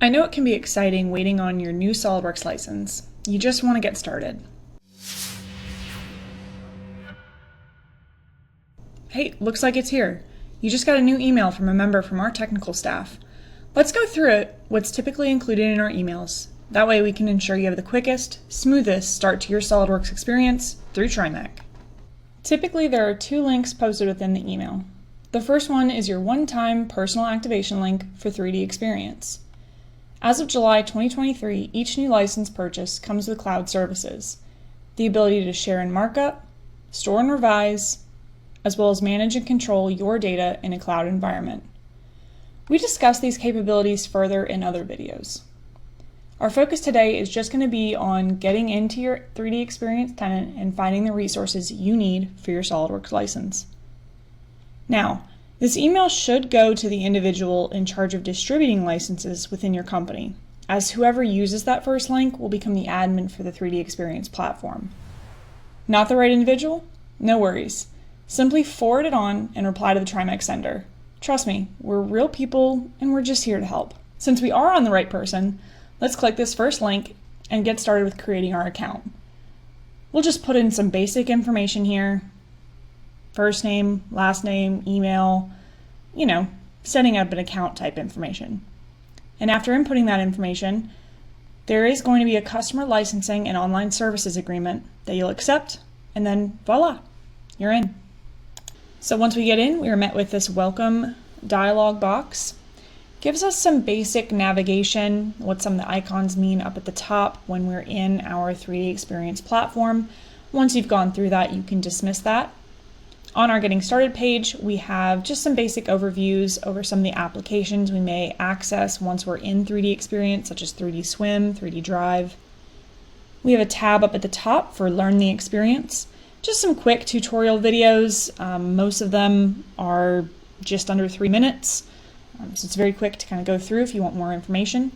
I know it can be exciting waiting on your new SOLIDWORKS license. You just want to get started. Hey, looks like it's here. You just got a new email from a member from our technical staff. Let's go through it, what's typically included in our emails. That way we can ensure you have the quickest, smoothest start to your SOLIDWORKS experience through TriMech. Typically there are 2 links posted within the email. The first one is your one-time personal activation link for 3D Experience. As of July 2023, each new license purchase comes with cloud services, the ability to share and markup, store and revise, as well as manage and control your data in a cloud environment. We discuss these capabilities further in other videos. Our focus today is just going to be on getting into your 3D Experience tenant and finding the resources you need for your SOLIDWORKS license. Now, this email should go to the individual in charge of distributing licenses within your company, as whoever uses that first link will become the admin for the 3D Experience platform. Not the right individual? No worries. Simply forward it on and reply to the TriMech sender. Trust me, we're real people and we're just here to help. Since we are on the right person, let's click this first link and get started with creating our account. We'll just put in some basic information here. First name, last name, email, setting up an account type information. And after inputting that information, there is going to be a customer licensing and online services agreement that you'll accept, and then voila, you're in. So once we get in, we are met with this welcome dialog box. Gives us some basic navigation, what some of the icons mean up at the top when we're in our 3D Experience platform. Once you've gone through that, you can dismiss that. On our Getting Started page, we have just some basic overviews over some of the applications we may access once we're in 3D Experience, such as 3D Swim, 3D Drive. We have a tab up at the top for Learn the Experience. Just some quick tutorial videos. Most of them are just under 3 minutes. So it's very quick to kind of go through if you want more information.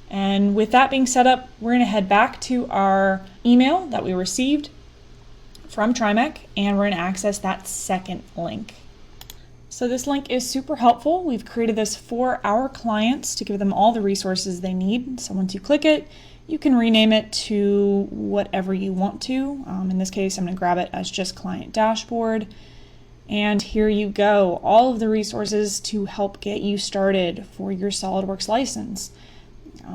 And with that being set up, we're going to head back to our email that we received from TriMech, and we're going to access that second link. So this link is super helpful. We've created this for our clients to give them all the resources they need. So once you click it, you can rename it to whatever you want to. In this case, I'm going to grab it as just Client Dashboard. And here you go, all of the resources to help get you started for your SOLIDWORKS license.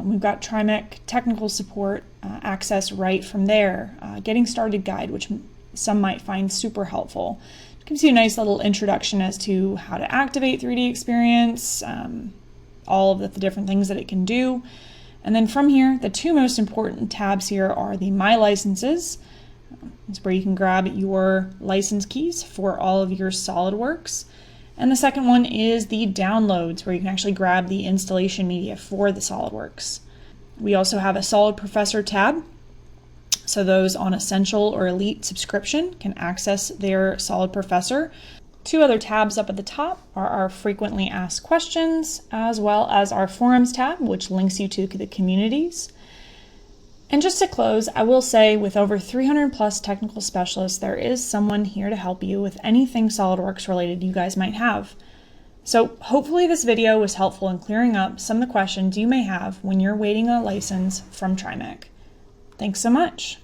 We've got TriMech technical support access right from there. Getting started guide, which some might find super helpful. It gives you a nice little introduction as to how to activate 3D Experience, all of the different things that it can do. And then from here, the 2 most important tabs here are the My Licenses. It's where you can grab your license keys for all of your SOLIDWORKS. And the second one is the Downloads, where you can actually grab the installation media for the SOLIDWORKS. We also have a Solid Professor tab. So those on Essential or Elite subscription can access their Solid Professor. 2 other tabs up at the top are our Frequently Asked Questions, as well as our Forums tab, which links you to the communities. And just to close, I will say with over 300 plus technical specialists, there is someone here to help you with anything SOLIDWORKS related you guys might have. So hopefully this video was helpful in clearing up some of the questions you may have when you're waiting a license from TriMech. Thanks so much.